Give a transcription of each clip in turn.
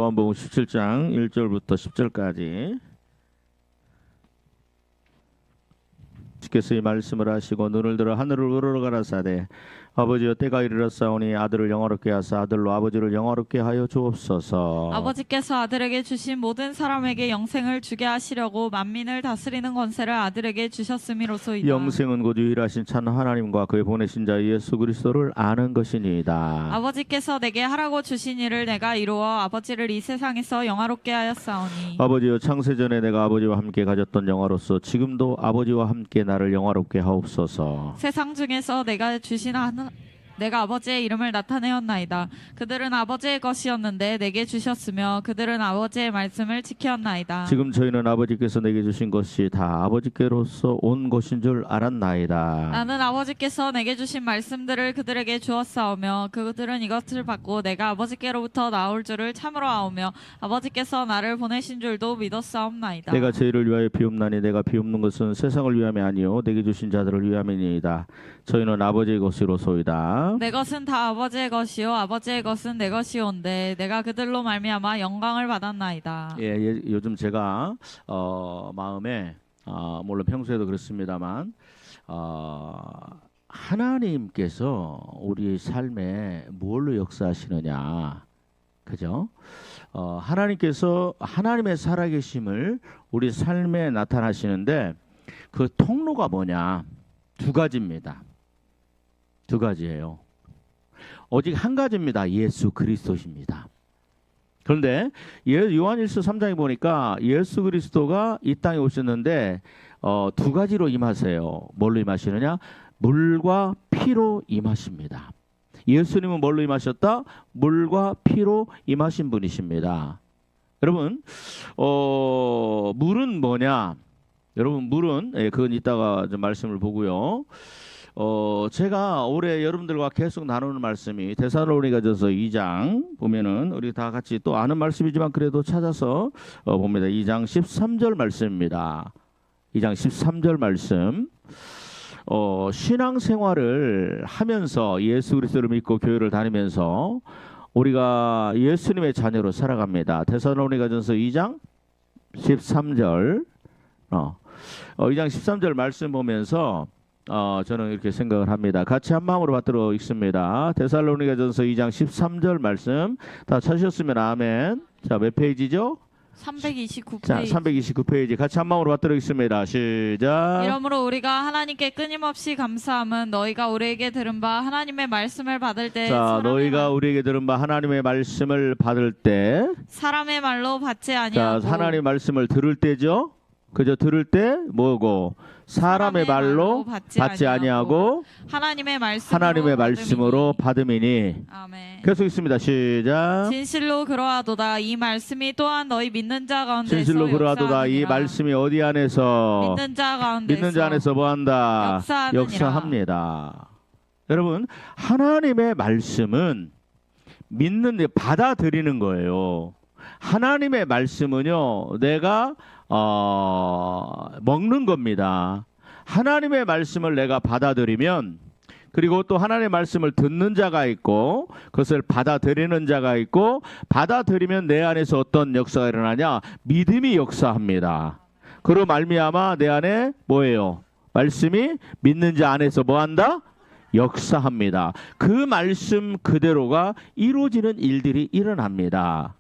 요한복음 17장 1절부터 10절까지 주께서 이 말씀을 하시고 눈을 들어 하늘을 우러러 가라사대 아버지여 때가 이르렀사오니 아들을 영화롭게 하사 아들로 아버지를 영화롭게 하여 주옵소서. 아버지께서 아들에게 주신 모든 사람에게 영생을 주게 하시려고 만민을 다스리는 권세를 아들에게 주셨음이로소이다. 영생은 곧 유일하신 참 하나님과 그의 보내신 자 예수 그리스도를 아는 것이니이다. 아버지께서 내게 하라고 주신 일을 내가 이루어 아버지를 이 세상에서 영화롭게 하였사오니 아버지여 창세전에 내가 아버지와 함께 가졌던 영화로서 지금도 아버지와 함께 나를 영화롭게 하옵소서. 세상 중에서 내가 아버지의 이름을 나타내었나이다. 그들은 아버지의 것이었는데 내게 주셨으며 그들은 아버지의 말씀을 지켰나이다. 지금 저희는 아버지께서 내게 주신 것이 다 아버지께로서 온 것인 줄 알았나이다. 나는 아버지께서 내게 주신 말씀들을 그들에게 주었사오며 그들은 이것을 받고 내가 아버지께로부터 나올 줄을 참으로 아오며 아버지께서 나를 보내신 줄도 믿었사옵나이다. 내가 저희를 위하여 비옵나니 내가 비옵는 것은 세상을 위함이 아니요 내게 주신 자들을 위함이니이다. 저희는 아버지의 것이로소이다. 내 것은 다 아버지의 것이요 아버지의 것은 내 것이온데 내가 그들로 말미암아 영광을 받았나이다. 요즘 제가 마음에 물론 평소에도 그렇습니다만 하나님께서 우리 삶에 뭘로 역사하시느냐, 그죠? 하나님께서 하나님의 살아계심을 우리 삶에 나타나시는데 그 통로가 뭐냐? 두 가지입니다. 두 가지예요. 오직 한 가지입니다. 예수 그리스도십니다. 그런데 요한일서 3장에 보니까 예수 그리스도가 이 땅에 오셨는데 두 가지로 임하세요. 뭘로 임하시느냐? 물과 피로 임하십니다. 예수님은 뭘로 임하셨다? 물과 피로 임하신 분이십니다. 여러분, 물은 뭐냐? 여러분, 물은 그건 이따가 좀 말씀을 보고요. 제가 올해 여러분들과 계속 나누는 말씀이 데살로니가전서 2장 보면은 우리 다 같이 또 아는 말씀이지만 그래도 찾아서 봅니다. 2장 13절 말씀입니다. 2장 13절 말씀. 신앙생활을 하면서 예수 그리스도를 믿고 교회를 다니면서 우리가 예수님의 자녀로 살아갑니다. 데살로니가전서 2장 13절 2장 13절 말씀 보면서 저는 이렇게 생각을 합니다. 같이 한 마음으로 받들어 읽습니다. 데살로니가전서 2장 13절 말씀 다 찾으셨으면 아멘. 자, 몇 페이지죠? 329페이지. 자, 329페이지 같이 한 마음으로 받들어 읽습니다. 시작. 이러므로 우리가 하나님께 끊임없이 감사함은 너희가 우리에게 들은 바 하나님의 말씀을 받을 때 자, 너희가 우리에게 들은 바 하나님의 말씀을 받을 때 사람의 말로 받지 아니하고 자, 하나님의 말씀을 들을 때죠. 그저 들을 때 뭐고? 사람의 말로 받지 아니하고 하나님의 말씀으로 받음이니. 아멘. 계속 있습니다. 시작. 진실로 그러하도다. 이 말씀이 또한 너희 믿는 자 가운데서 진실로 그러하도다. 이 말씀이 어디 안에서? 믿는 자 안에서 뭐한다? 역사합니다. 여러분, 하나님의 말씀은 믿는, 받아들이는 거예요. 하나님의 말씀은요, 내가 먹는 겁니다. 하나님의 말씀을 내가 받아들이면, 그리고 또 하나님의 말씀을 듣는 자가 있고 그것을 받아들이는 자가 있고, 받아들이면 내 안에서 어떤 역사가 일어나냐? 믿음이 역사합니다. 그로 말미암아 내 안에 뭐예요? 말씀이 믿는 자 안에서 뭐한다? 역사합니다. 그 말씀 그대로가 이루어지는 일들이 일어납니다.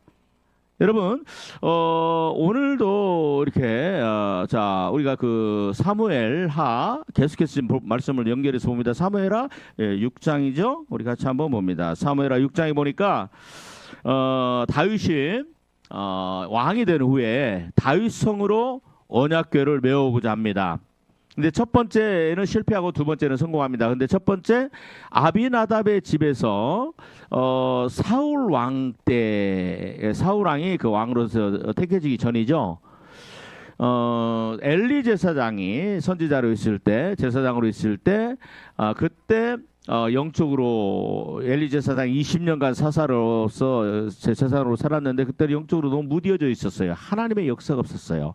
여러분, 오늘도 이렇게 자, 우리가 그 사무엘하 계속해서 말씀을 연결해서 봅니다. 사무엘하 6장이죠. 우리 같이 한번 봅니다. 사무엘하 6장에 보니까 다윗이 왕이 된 후에 다윗성으로 언약궤를 메우고자 합니다. 근데 첫 번째는 실패하고 두 번째는 성공합니다. 근데 첫 번째 아비나답의 집에서 사울 왕 때, 사울 왕이 그 왕으로서 택해지기 전이죠. 엘리 제사장이 선지자로 있을 때, 제사장으로 있을 때, 그때 영적으로 엘리 제사장이 20년간 사사로서 제사장으로 살았는데 그때 영적으로 너무 무뎌져 있었어요. 하나님의 역사가 없었어요.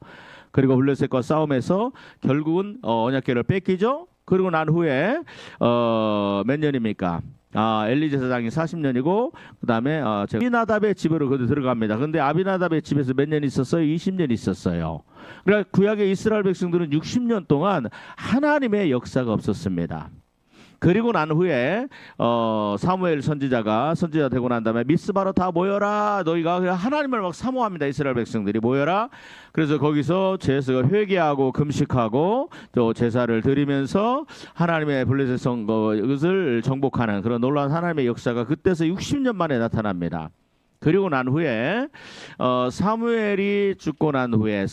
그리고 블레셋과 싸움에서 결국은 언약궤를 뺏기죠. 그리고 난 후에 몇 년입니까? 엘리 제사장이 40년이고 그다음에 아비나답의 집으로 그도 들어갑니다. 근데 아비나답의 집에서 몇 년 있었어요? 20년 있었어요. 그러니까 구약의 이스라엘 백성들은 60년 동안 하나님의 역사가 없었습니다. 그리고 난 후에 사무엘 선지자 되고 난 다음에 미스바로 다 모여라. 너희가 하나님을 막 사모합니다. 이스라엘 백성들이 모여라. 그래서 거기서 회개하고 금식하고 또 제사를 드리면서 하나님의 블레셋 것을 정복하는 그런 놀라운 하나님의 역사가 그때서 60년 만에 나타납니다. 그리고 난 후에 사무엘이 죽고 난 후에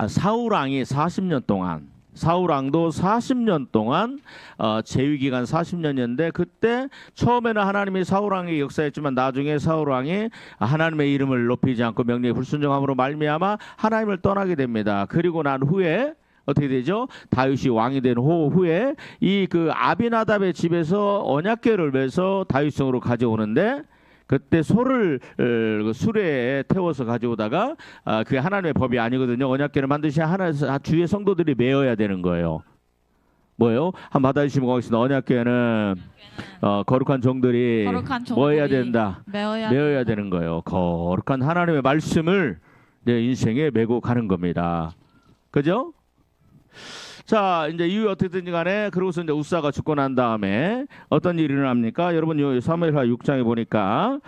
사울 왕이 40년 동안 사울 왕도 40년 동안 재위 기간 40년이었는데 그때 처음에는 하나님이 사울 왕의 역사였지만 나중에 사울 왕이 하나님의 이름을 높이지 않고 명령에 불순종함으로 말미암아 하나님을 떠나게 됩니다. 그리고 난 후에 어떻게 되죠? 다윗이 왕이 된 후에 이 그 아비나답의 집에서 언약궤를 매서 다윗성으로 가져오는데 그때 소를 수레에 태워서 가져오다가 그게 하나님의 법이 아니거든요. 언약궤를 만드시 주의 성도들이 메어야 되는 거예요. 뭐예요? 한번 받아주시면 고맙습니다. 언약궤는 거룩한 종들이 뭐 해야 된다? 메어야 되는 거예요. 거룩한 하나님의 말씀을 내 인생에 메고 가는 겁니다. 그죠? 자, 이제 이후에 어떻게든지 간에 그러고서 이제 우사가 죽고 난 다음에 어떤 일이 일어납니까? 여러분 사무엘하 6장에 보니까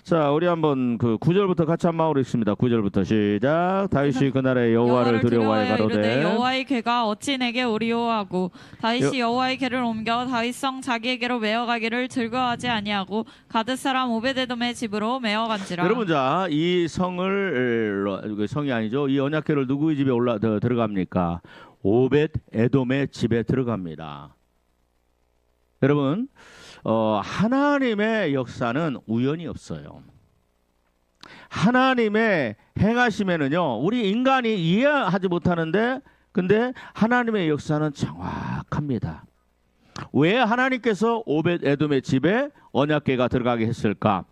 자, 우리 한번 그 9절부터 같이 한번 읽습니다. 9절부터 시작. 다윗이 그날에 여호와를 두려워하여 가로되 여호와의 궤가 어찌 내게 오리오하고 다윗이 여호와의 궤를 옮겨 다윗성 자기에게로 메어가기를 즐거워하지 아니하고 가드 사람 오베데돔의 집으로 메어간지라. 여러분 자, 이 성이 아니죠. 이 언약궤를 누구의 집에 들어갑니까? 오벳 에돔의 집에 들어갑니다. 여러분 하나님의 역사는 우연이 없어요. 하나님의 행하심에는요 우리 인간이 이해하지 못하는데 근데 하나님의 역사는 정확합니다. 왜 하나님께서 오벳 에돔의 집에 언약궤가 들어가게 했을까?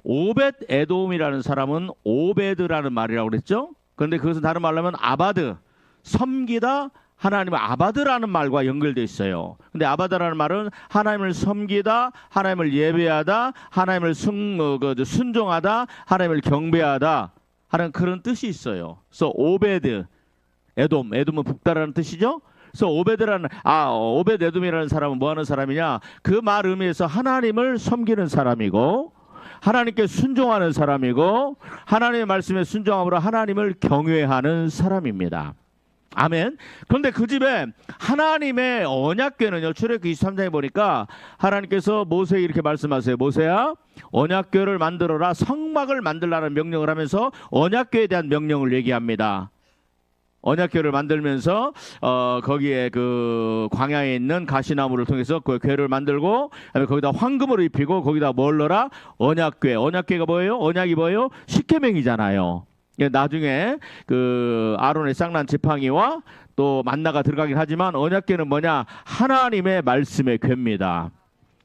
오벳 에돔이라는 사람은 오베드라는 말이라고 그랬죠. 그런데 그것은 다른 말로 하면 아바드, 섬기다, 하나님의 아바드라는 말과 연결되어 있어요. 근데 아바드라는 말은 하나님을 섬기다, 하나님을 예배하다, 하나님을 순종하다, 하나님을 경배하다 하는 그런 뜻이 있어요. 그래서 오베드, 에돔은 북다라는 뜻이죠. 그래서 오베드 에돔이라는 사람은 뭐 하는 사람이냐? 그 말 의미에서 하나님을 섬기는 사람이고 하나님께 순종하는 사람이고 하나님의 말씀에 순종함으로 하나님을 경외하는 사람입니다. 아멘. 그런데 그 집에 하나님의 언약궤는요 출애굽기 23장에 보니까 하나님께서 모세에게 이렇게 말씀하세요. 모세야 언약궤를 만들어라. 성막을 만들라는 명령을 하면서 언약궤에 대한 명령을 얘기합니다. 언약궤를 만들면서 거기에 그 광야에 있는 가시나무를 통해서 그 궤를 만들고 거기다 황금을 입히고 거기다 뭘 넣어라? 언약궤가 뭐예요? 언약이 뭐예요? 십계명이잖아요. 나중에 그 아론의 쌍난 지팡이와 또 만나가 들어가긴 하지만 언약궤는 뭐냐? 하나님의 말씀의 궤입니다.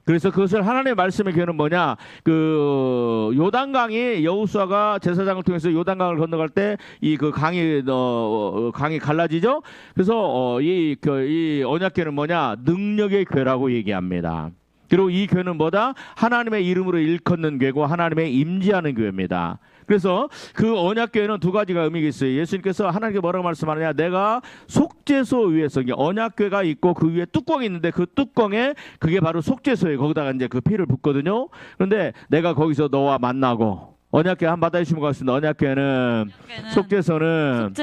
그래서 그것을 하나님의 말씀의 궤는 뭐냐? 그 요단강이 여호수아가 제사장을 통해서 요단강을 건너갈 때 이 그 강이 갈라지죠. 그래서 이 언약궤는 뭐냐? 능력의 궤라고 얘기합니다. 그리고 이 궤는 뭐다? 하나님의 이름으로 일컫는 궤고 하나님의 임재하는 궤입니다. 그래서 그 언약궤에는 두 가지가 의미가 있어요. 예수님께서 하나님께 뭐라고 말씀하느냐? 내가 속죄소 위에서 언약궤가 있고 그 위에 뚜껑이 있는데 그 뚜껑에 그게 바로 속죄소예요. 거기다가 이제 그 피를 붓거든요. 그런데 내가 거기서 너와 만나고 언약궤 한번 받아주시면 고맙습니다. 언약궤는 속죄소는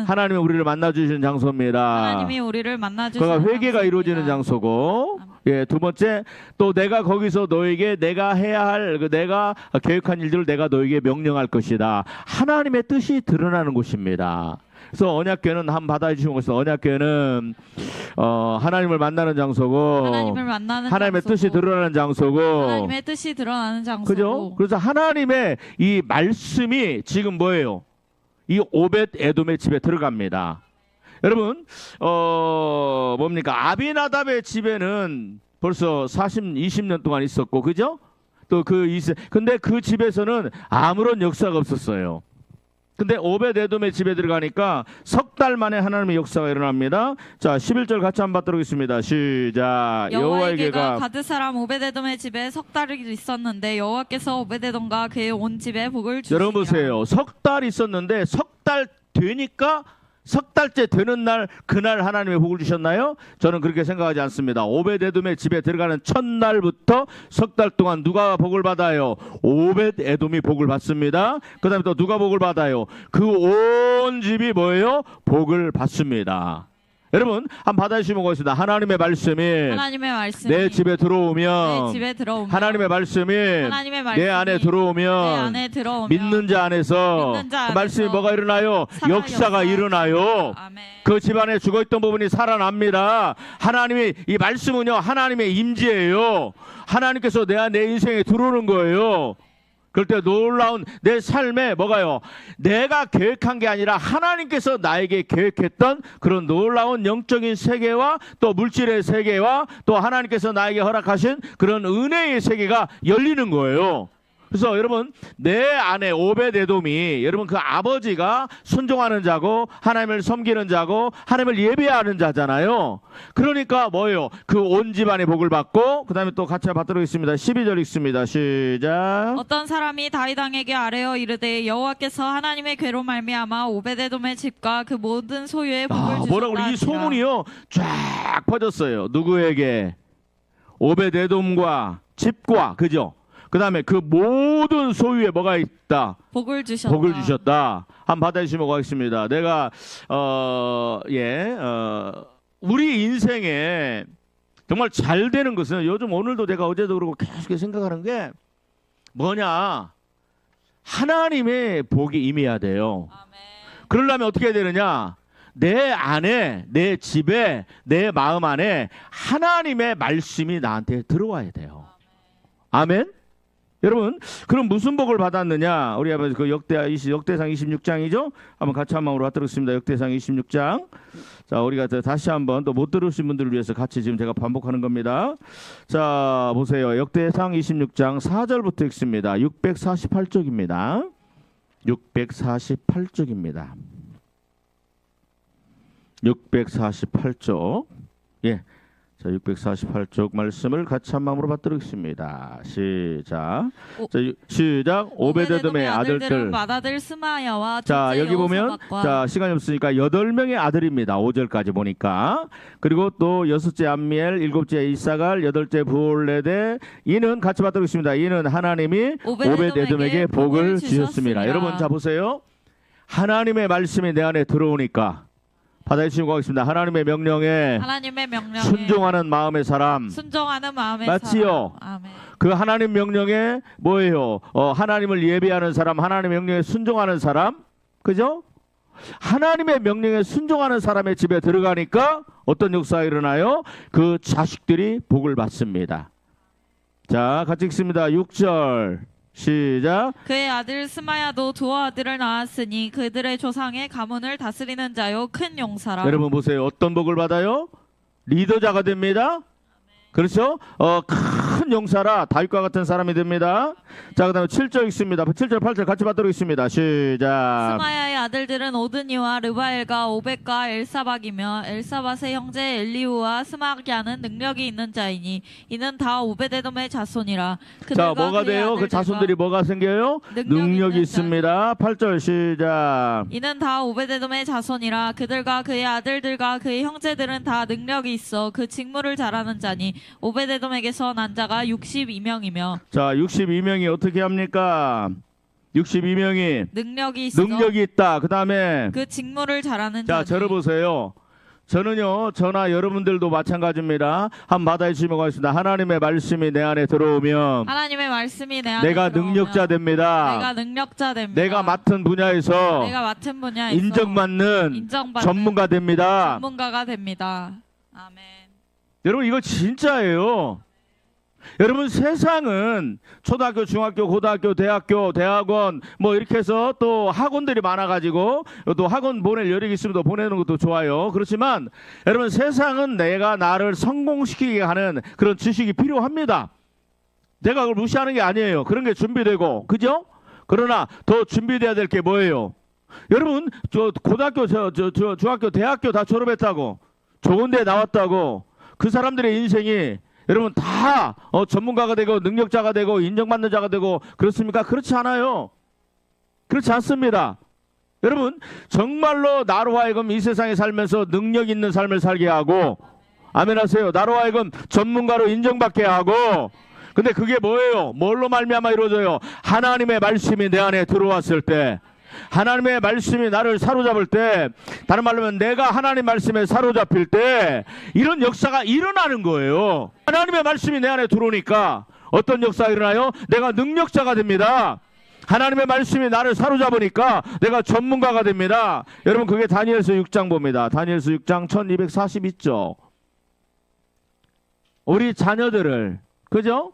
하나님이 우리를 만나주시는 장소입니다. 하나님이 우리를 만나주시는 장소입니다. 회개가 이루어지는 장소고 예, 두 번째 또 내가 거기서 너에게 내가 해야 할 내가 계획한 일들을 내가 너에게 명령할 것이다. 하나님의 뜻이 드러나는 곳입니다. 그래서 언약궤는 한번 받아주시면 고맙습니다. 언약궤는 하나님을 만나는 장소고 하나님의 뜻이 드러나는 장소고 하나님의 뜻이 드러나는 장소고 그죠? 그래서 하나님의 이 말씀이 지금 뭐예요? 이 오벳 에돔의 집에 들어갑니다. 여러분 뭡니까? 아비나답의 집에는 벌써 20년 동안 있었고 그죠? 또 근데 그 집에서는 아무런 역사가 없었어요. 근데 오벳에돔의 집에 들어가니까 석 달 만에 하나님의 역사가 일어납니다. 자, 11절 같이 한번 받도록 하겠습니다. 시작. 여호와에게가 가드 사람 오베데돔의 집에 석 달이 있었는데 여호와께서 오베데돔과 그의 온 집에 복을 주시니라. 여러분 보세요. 석 달 있었는데 석 달 되니까 석 달째 되는 날 그날 하나님의 복을 주셨나요? 저는 그렇게 생각하지 않습니다. 오벳에돔의 집에 들어가는 첫날부터 석 달 동안 누가 복을 받아요? 오벳에돔이 복을 받습니다. 그 다음에 또 누가 복을 받아요? 그 온 집이 뭐예요? 복을 받습니다. 여러분 한번 받아주시면 고맙습니다. 하나님의 말씀이 내 집에 들어오면 하나님의 말씀이 내 안에 들어오면 믿는 자 안에서 그 말씀이 뭐가 일어나요? 역사가 일어나요. 아멘. 그 집안에 죽어있던 부분이 살아납니다. 하나님이 이 말씀은요 하나님의 임재예요. 하나님께서 내 인생에 들어오는 거예요. 그럴 때 놀라운 내 삶에 뭐가요? 내가 계획한 게 아니라 하나님께서 나에게 계획했던 그런 놀라운 영적인 세계와 또 물질의 세계와 또 하나님께서 나에게 허락하신 그런 은혜의 세계가 열리는 거예요. 그래서 여러분 내 안에 오벳에돔이 여러분 그 아버지가 순종하는 자고 하나님을 섬기는 자고 하나님을 예배하는 자잖아요. 그러니까 뭐예요? 그 온 집안의 복을 받고 그 다음에 또 같이 받도록 하겠습니다. 12절 읽습니다. 시작. 어떤 사람이 다윗 왕에게 아뢰어 이르되 여호와께서 하나님의 괴로 말미암아 오베데돔의 집과 그 모든 소유의 복을 주셨다. 뭐라고 이 소문이요 쫙 퍼졌어요. 누구에게? 오벳에돔과 집과 그죠? 그 다음에 그 모든 소유에 뭐가 있다? 복을 주셨다. 복을 주셨다. 한번 받아주시면 고맙습니다. 내가 우리 인생에 정말 잘 되는 것은 요즘 오늘도 내가 어제도 그러고 계속 생각하는 게 뭐냐? 하나님의 복이 임해야 돼요. 아멘. 그러려면 어떻게 해야 되느냐? 내 안에, 내 집에, 내 마음 안에 하나님의 말씀이 나한테 들어와야 돼요. 아멘? 여러분, 그럼 무슨 복을 받았느냐? 우리 아버지 그 역대상 26장이죠? 한번 같이 한 마음으로 받도록 하겠습니다. 역대상 26장. 자, 우리가 다시 한번 또 못 들으신 분들을 위해서 같이 지금 제가 반복하는 겁니다. 자, 보세요. 역대상 26장 4절부터 읽습니다. 648쪽입니다. 648쪽입니다. 648쪽. 예. 자, 648쪽 말씀을 같이 한 마음으로 받도록 하겠습니다. 시작. 자, 시작. 오베데돔의 아들들. 맏아들 스마야와 자, 여기 보면 자, 시간이 없으니까 8명의 아들입니다. 5절까지 보니까. 그리고 또 여섯째 암미엘, 일곱째 이사갈, 여덟째 부올레데. 이는 같이 받도록 하겠습니다. 이는 하나님이 오베데돔에게 복을 주셨습니다. 여러분 자 보세요. 하나님의 말씀이 내 안에 들어오니까 받아주시고 가겠습니다. 하나님의 명령에 순종하는 마음의 사람. 맞지요? 아멘. 그 하나님 명령에 뭐예요? 하나님을 예배하는 사람, 하나님의 명령에 순종하는 사람. 그죠? 하나님의 명령에 순종하는 사람의 집에 들어가니까 어떤 역사가 일어나요? 그 자식들이 복을 받습니다. 자, 같이 읽습니다. 6절. 시작. 그의 아들 스마야도 두 아들을 낳았으니 그들의 조상의 가문을 다스리는 자요 큰 용사라. 여러분 보세요. 어떤 복을 받아요? 리더자가 됩니다. 그렇죠? 큰 용사라 다윗과 같은 사람이 됩니다. 자, 그 다음에 7절 읽습니다. 7절 8절 같이 받도록 있습니다. 시작. 스마야의 아들들은 오드니와 르바엘과 오벳과 엘사박이며 엘사밭의 형제 엘리우와 스마야는 능력이 있는 자이니 이는 다 오베데돔의 자손이라. 자, 뭐가 돼요? 그 자손들이 뭐가 생겨요? 능력이 있습니다. 8절 시작. 이는 다 오베데돔의 자손이라. 그들과 그의 아들들과 그의 형제들은 다 능력이 있어 그 직무를 잘하는 자니 오베데돔에게서 난 자가 62명이며. 자, 62명이 어떻게 합니까? 62명이 능력이 있어. 능력이 있다. 그 다음에 그 직무를 잘하는 자, 자니. 저를 보세요. 저는요, 저나 여러분들도 마찬가지입니다. 한번 받아주시면 고맙습니다. 하나님의 말씀이 내 안에 들어오면 하나님의 말씀이 내 안에 내가 들어오면 능력자 됩니다. 내가 능력자 됩니다. 내가 맡은 분야에서 인정받는 전문가 됩니다. 전문가가 됩니다. 아멘. 여러분 이거 진짜예요. 여러분 세상은 초등학교, 중학교, 고등학교, 대학교, 대학원 뭐 이렇게 해서 또 학원들이 많아가지고 또 학원 보낼 여력이 있으면 또 보내는 것도 좋아요. 그렇지만 여러분 세상은 내가 나를 성공시키게 하는 그런 지식이 필요합니다. 내가 그걸 무시하는 게 아니에요. 그런 게 준비되고 그죠? 그러나 더 준비돼야 될 게 뭐예요? 여러분, 저 고등학교, 중학교, 대학교 다 졸업했다고, 좋은 데 나왔다고, 그 사람들의 인생이 여러분 다 전문가가 되고 능력자가 되고 인정받는 자가 되고 그렇습니까? 그렇지 않아요. 그렇지 않습니다. 여러분, 정말로 나로 하여금 이 세상에 살면서 능력 있는 삶을 살게 하고, 아멘 하세요. 나로 하여금 전문가로 인정받게 하고, 근데 그게 뭐예요? 뭘로 말미암아 이루어져요? 하나님의 말씀이 내 안에 들어왔을 때, 하나님의 말씀이 나를 사로잡을 때, 다른 말로 하면 내가 하나님 말씀에 사로잡힐 때 이런 역사가 일어나는 거예요. 하나님의 말씀이 내 안에 들어오니까 어떤 역사가 일어나요? 내가 능력자가 됩니다. 하나님의 말씀이 나를 사로잡으니까 내가 전문가가 됩니다. 여러분, 그게 다니엘서 6장 봅니다. 다니엘서 6장 1242쪽. 우리 자녀들을, 그죠?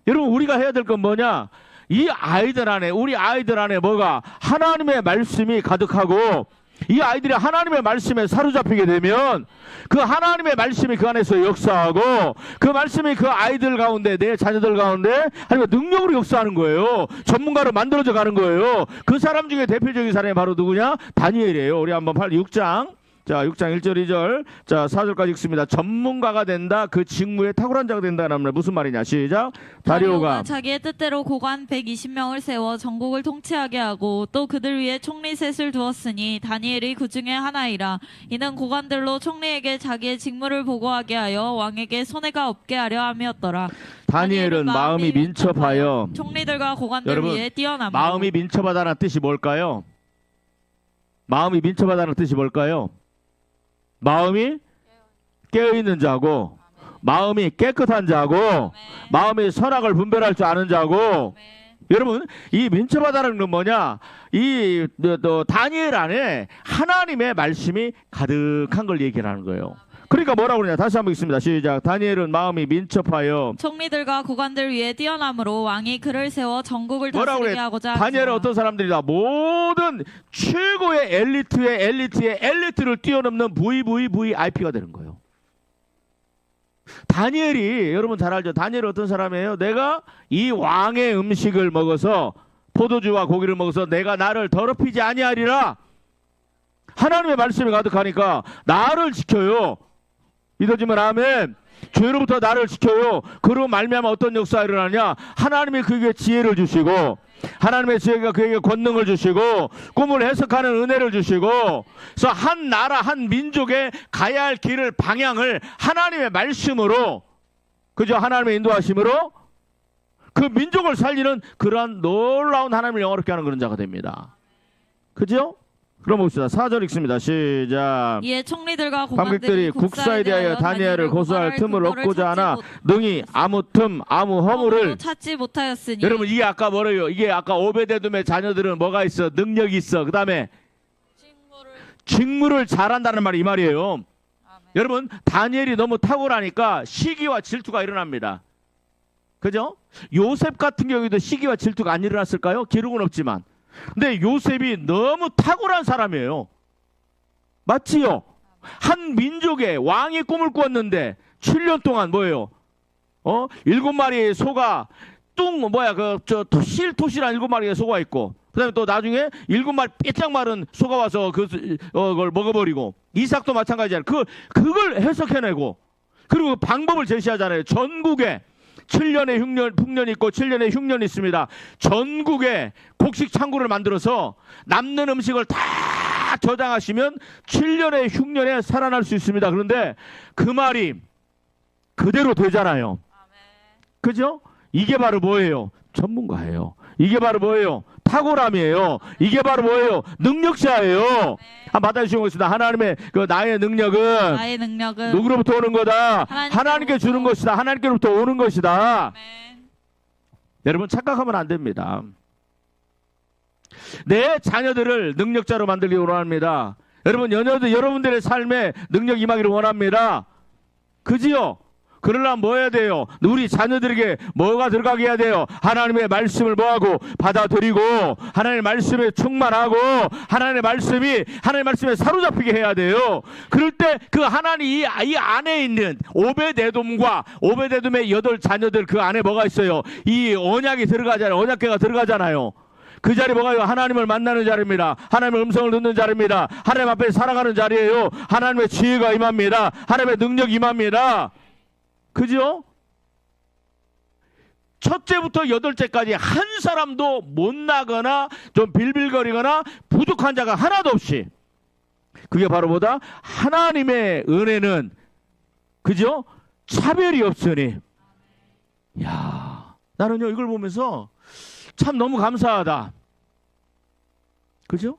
여러분, 우리가 해야 될 건 뭐냐? 이 아이들 안에, 우리 아이들 안에 뭐가? 하나님의 말씀이 가득하고, 이 아이들이 하나님의 말씀에 사로잡히게 되면 그 하나님의 말씀이 그 안에서 역사하고, 그 말씀이 그 아이들 가운데, 내 자녀들 가운데 하나님의 능력으로 역사하는 거예요. 전문가로 만들어져 가는 거예요. 그 사람 중에 대표적인 사람이 바로 누구냐? 다니엘이에요. 우리 한번 6장, 자, 6장 1절 2절, 자, 4절까지 읽습니다. 전문가가 된다, 그 직무에 탁월한 자가 된다는 말, 무슨 말이냐? 시작. 다리오가 자기의 뜻대로 고관 120명을 세워 전국을 통치하게 하고 또 그들 위에 총리 셋을 두었으니 다니엘이 그 중에 하나이라. 이는 고관들로 총리에게 자기의 직무를 보고하게 하여 왕에게 손해가 없게 하려 함이었더라. 다니엘은 마음이 민첩하여 총리들과 고관들 여러분, 위에 뛰어남으로. 마음이 민첩하다는 뜻이 뭘까요? 마음이 민첩하다는 뜻이 뭘까요? 마음이 깨어있는 자고, 마음이 깨끗한 자고, 마음이 선악을 분별할 줄 아는 자고. 여러분, 이 민첩하다는 건 뭐냐? 이 다니엘 안에 하나님의 말씀이 가득한 걸 얘기하는 거예요. 그러니까 뭐라고 그러냐? 다시 한번 읽습니다. 시작. 다니엘은 마음이 민첩하여 총리들과 고관들 위에 뛰어남으로 왕이 그를 세워 전국을 다스리게 하고자. 다니엘은 어떤 사람들이다? 모든 최고의 엘리트의 엘리트를 뛰어넘는 VVVIP가 되는 거예요. 다니엘이, 여러분 잘 알죠? 다니엘이 어떤 사람이에요? 내가 이 왕의 음식을 먹어서, 포도주와 고기를 먹어서 내가 나를 더럽히지 아니하리라. 하나님의 말씀이 가득하니까 나를 지켜요. 믿어지면 아멘. 죄로부터 나를 지켜요. 그로 말미암아 어떤 역사가 일어나냐? 하나님이 그에게 지혜를 주시고, 하나님의 지혜가 그에게 권능을 주시고, 꿈을 해석하는 은혜를 주시고, 그래서 한 나라 한 민족에 가야 할 길을, 방향을 하나님의 말씀으로, 그죠? 하나님의 인도하심으로 그 민족을 살리는 그러한 놀라운 하나님을 영화롭게 하는 그런 자가 됩니다. 그죠? 그럼 봅시다. 4절 읽습니다. 시작. 이에 총리들과 관객들이 국사에 대하여 다니엘을 고소할 틈을 얻고자 하나 능히 아무 틈 아무 허물을 찾지 못하였으니. 여러분, 이게 아까 뭐래요? 이게 아까 오베데돔의 자녀들은 뭐가 있어? 능력이 있어. 그 다음에 직무를 잘한다는 말이 이 말이에요. 아멘. 여러분, 다니엘이 너무 탁월하니까 시기와 질투가 일어납니다. 그죠? 요셉 같은 경우에도 시기와 질투가 안 일어났을까요? 기록은 없지만. 근데 요셉이 너무 탁월한 사람이에요. 맞지요? 한 민족의 왕이 꿈을 꾸었는데 7년 동안 뭐예요? 7마리의 소가 토실토실한 7마리의 소가 있고, 그 다음에 또 나중에 7마리 삐짝 마른 소가 와서 그걸 먹어버리고, 이삭도 마찬가지잖아요. 그걸 해석해내고, 그리고 방법을 제시하잖아요. 전국에 7년의 풍년이 있고 7년의 흉년이 있습니다. 전국에 곡식 창고를 만들어서 남는 음식을 다 저장하시면 7년의 흉년에 살아날 수 있습니다. 그런데 그 말이 그대로 되잖아요. 그죠? 이게 바로 뭐예요? 전문가예요. 이게 바로 뭐예요? 탁월함이에요. 이게 바로 뭐예요? 능력자예요. 한번 받아주시는 것이다. 하나님의 나의 능력은 누구로부터 오는 거다? 하나님께 주는 것이다. 하나님께로부터 오는 것이다. 아멘. 여러분, 착각하면 안 됩니다. 내 자녀들을 능력자로 만들기 원합니다. 여러분, 여러분들의 삶에 능력 임하기를 원합니다. 그지요? 그러려면 뭐 해야 돼요? 우리 자녀들에게 뭐가 들어가게 해야 돼요? 하나님의 말씀을 뭐하고? 받아들이고, 하나님의 말씀에 충만하고, 하나님의 말씀에 사로잡히게 해야 돼요. 그럴 때 그 하나님 이 안에 있는 오베데돔의 8 자녀들 그 안에 뭐가 있어요? 이 언약이 들어가잖아요. 언약궤가 들어가잖아요. 그 자리 뭐가요? 하나님을 만나는 자리입니다. 하나님의 음성을 듣는 자리입니다. 하나님 앞에 살아가는 자리예요. 하나님의 지혜가 임합니다. 하나님의 능력이 임합니다. 그죠? 첫째부터 여덟째까지 한 사람도 못나거나 좀 빌빌거리거나 부족한 자가 하나도 없이, 그게 바로 뭐다? 하나님의 은혜는, 그죠? 차별이 없으니. 야, 나는요 이걸 보면서 참 너무 감사하다. 그죠?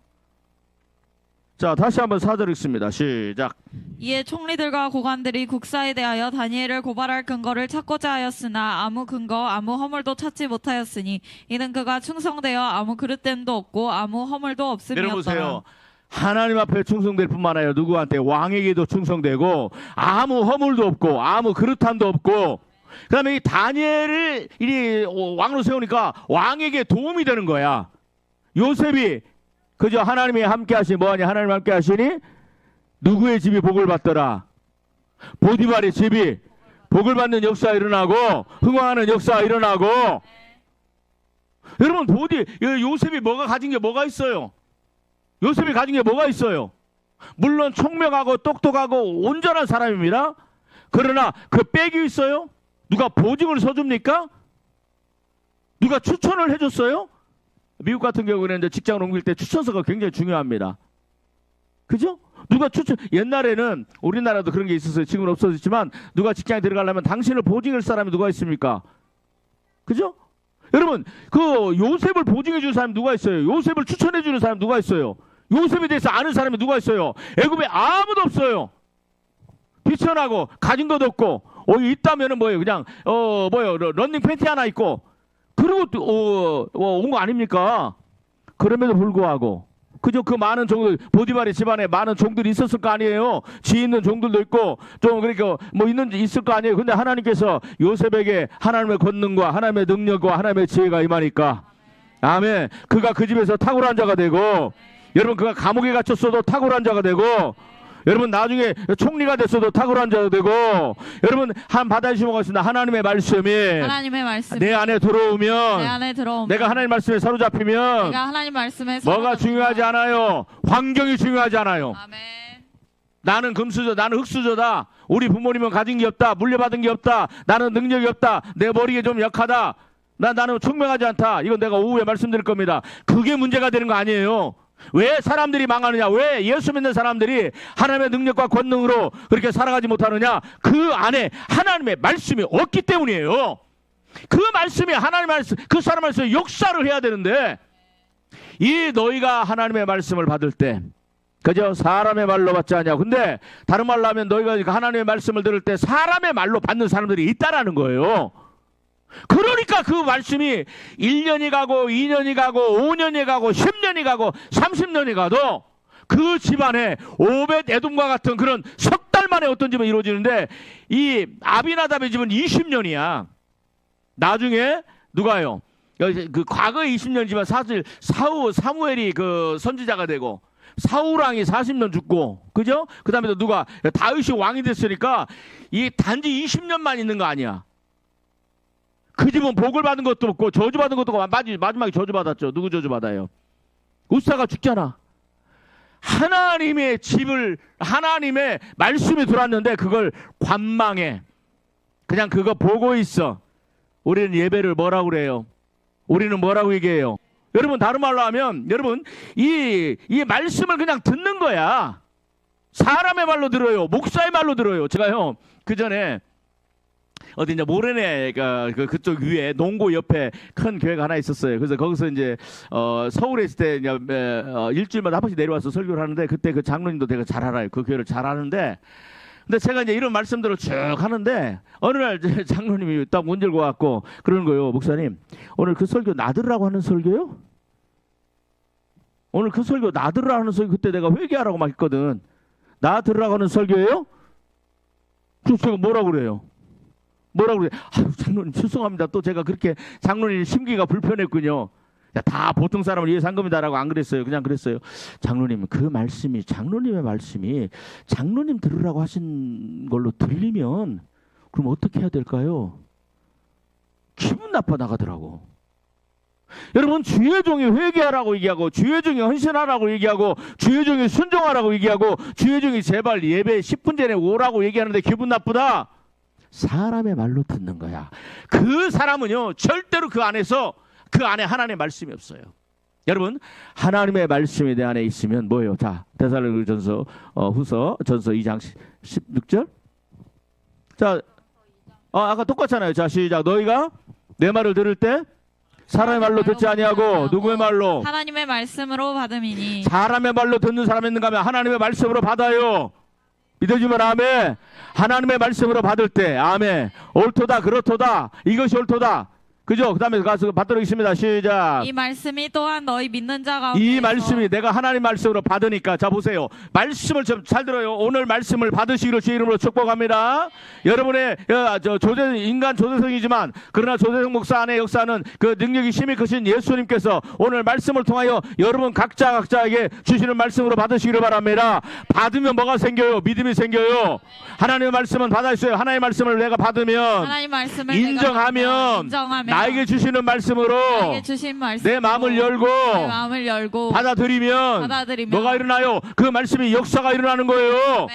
자, 다시 한번 4절 읽습니다. 시작. 이에 총리들과 고관들이 국사에 대하여 다니엘을 고발할 근거를 찾고자 하였으나 아무 근거 아무 허물도 찾지 못하였으니 이는 그가 충성되어 아무 그릇됨도 없고 아무 허물도 없음이었더라. 내려보세요. 하나님 앞에 충성될 뿐만 아니라 누구한테? 왕에게도 충성되고 아무 허물도 없고 아무 그릇함도 없고, 그 다음에 이 다니엘을 이 왕으로 세우니까 왕에게 도움이 되는 거야. 요셉이, 그죠? 하나님이 함께 하시니 뭐하니? 하나님 함께 하시니 누구의 집이 복을 받더라? 보디발의 집이 복을 받는 역사가 일어나고 흥왕하는 역사가 일어나고. 여러분, 요셉이 뭐가 가진 게 뭐가 있어요? 요셉이 가진 게 뭐가 있어요? 물론 총명하고 똑똑하고 온전한 사람입니다. 그러나 그 빽이 있어요? 누가 보증을 서줍니까? 누가 추천을 해줬어요? 미국 같은 경우는 이제 직장을 옮길 때 추천서가 굉장히 중요합니다. 그죠? 누가 옛날에는 우리나라도 그런 게 있었어요. 지금은 없어졌지만 누가 직장에 들어가려면 당신을 보증할 사람이 누가 있습니까? 그죠? 여러분, 그 요셉을 보증해 주는 사람이 누가 있어요? 요셉을 추천해 주는 사람이 누가 있어요? 요셉에 대해서 아는 사람이 누가 있어요? 애굽에 아무도 없어요. 비천하고 가진 것도 없고, 있다면은 뭐예요? 그냥 런닝 팬티 하나 입고 그리고 온 거 아닙니까? 그럼에도 불구하고, 그죠? 그 많은 종들, 보디발의 집안에 많은 종들이 있었을 거 아니에요. 지혜 있는 종들도 있고 좀 그러니까 뭐 있을 거 아니에요. 근데 하나님께서 요셉에게 하나님의 권능과 하나님의 능력과 하나님의 지혜가 임하니까, 아멘, 그가 그 집에서 탁월한 자가 되고, 여러분, 그가 감옥에 갇혔어도 탁월한 자가 되고, 여러분, 나중에 총리가 됐어도 탁월한 자가 되고, 여러분, 한 받아주시면 고맙습니다. 하나님의 말씀이 내 안에 들어오면, 내가 하나님 말씀에 사로잡히면 뭐가 중요하지 않아요? 환경이 중요하지 않아요. 아멘. 나는 금수저, 나는 흙수저다. 우리 부모님은 가진 게 없다. 물려받은 게 없다. 나는 능력이 없다. 내 머리에 좀 약하다. 나는 총명하지 않다. 이건 내가 오후에 말씀드릴 겁니다. 그게 문제가 되는 거 아니에요. 왜 사람들이 망하느냐? 왜 예수 믿는 사람들이 하나님의 능력과 권능으로 그렇게 살아가지 못하느냐? 그 안에 하나님의 말씀이 없기 때문이에요. 그 말씀이 하나님의 말씀, 그 사람 말씀에 역사를 해야 되는데, 이 너희가 하나님의 말씀을 받을 때, 그저 사람의 말로 받지 않냐? 근데 다른 말로 하면 너희가 하나님의 말씀을 들을 때 사람의 말로 받는 사람들이 있다라는 거예요. 그러니까 그 말씀이 1년이 가고 2년이 가고 5년이 가고 10년이 가고 30년이 가도 그 집안에 오벳 에돔과 같은 그런 석 달 만에 어떤 집은 이루어지는데, 이 아비나답의 집은 20년이야. 나중에 누가요? 그 과거에 20년이지만 사실 사무엘이 그 선지자가 되고 사울왕이 40년 죽고, 그죠? 그 다음에 또 누가 다윗이 왕이 됐으니까 이 단지 20년만 있는 거 아니야. 그 집은 복을 받은 것도 없고 저주받은 것도 없고 마지막에 저주받았죠. 누구 저주받아요? 우사가 죽잖아. 하나님의 집을, 하나님의 말씀이 들어왔는데 그걸 관망해. 그냥 그거 보고 있어. 우리는 예배를 뭐라고 그래요? 우리는 뭐라고 얘기해요? 여러분, 다른 말로 하면, 여러분, 이 말씀을 그냥 듣는 거야. 사람의 말로 들어요. 목사의 말로 들어요. 제가요, 그 전에 어디 이제 모래내 그쪽 위에 농고 옆에 큰 교회가 하나 있었어요. 그래서 거기서 이제 서울에 있을 때 이제 일주일마다 한 번씩 내려와서 설교를 하는데, 그때 그 장로님도 되게 잘 알아요. 그 교회를 잘 아는데, 근데 제가 이제 이런 말씀들을 쭉 하는데 어느 날 장로님이 딱 문 열고 왔고 그러는 거예요. 목사님, 오늘 그 설교 나 들으라고 하는 설교요? 오늘 그 설교 나 들으라고 하는 설교, 그때 내가 회개하라고 막 했거든. 나 들으라고 하는 설교예요? 그래서 제가 뭐라고 그래요? 뭐라고 그래? 아유, 장로님 죄송합니다. 또 제가 그렇게 장로님 심기가 불편했군요. 야, 다 보통 사람을 위해서 한 겁니다라고 안 그랬어요. 그냥 그랬어요. 장로님, 그 말씀이, 장로님의 말씀이 장로님 들으라고 하신 걸로 들리면 그럼 어떻게 해야 될까요? 기분 나빠 나가더라고. 여러분, 주의 종이 회개하라고 얘기하고, 주의 종이 헌신하라고 얘기하고, 주의 종이 순종하라고 얘기하고, 주의 종이 제발 예배 10분 전에 오라고 얘기하는데 기분 나쁘다? 사람의 말로 듣는 거야. 그 사람은요, 절대로 그 안에 하나님의 말씀이 없어요. 여러분, 하나님의 말씀이 내 안에 있으면 뭐예요? 자, 데살로니가전서 후서 전서 2장 16절. 자, 아까 똑같잖아요. 자, 시작. 너희가 내 말을 들을 때 사람의 말로 듣지 아니하고 누구의 말로? 하나님의 말씀으로 받음이니. 사람의 말로 듣는 사람이 있는가 하면 하나님의 말씀으로 받아요. 믿어주면 아멘. 하나님의 말씀으로 받을 때 아멘. 옳도다 그렇도다 이것이 옳도다. 그죠? 그 다음에 가서 받도록 있습니다. 시작. 이 말씀이 또한 너희 믿는 자 가운데 이 말씀이 내가 하나님 말씀으로 받으니까, 자 보세요. 말씀을 좀 잘 들어요. 오늘 말씀을 받으시기로 주의 이름으로 축복합니다. 여러분의 인간 조대성이지만 그러나 조대성 목사 안에 역사하는 그 능력이 심히 크신 예수님께서 오늘 말씀을 통하여 여러분 각자에게 주시는 말씀으로 받으시기를 바랍니다. 받으면 뭐가 생겨요? 믿음이 생겨요. 하나님의 말씀은 받아주세요. 하나님의 말씀을 내가 받으면, 하나님 말씀을 인정하면 나에게 주시는 말씀으로 내 마음을 열고 받아들이면 뭐가 일어나요? 그 말씀이 역사가 일어나는 거예요.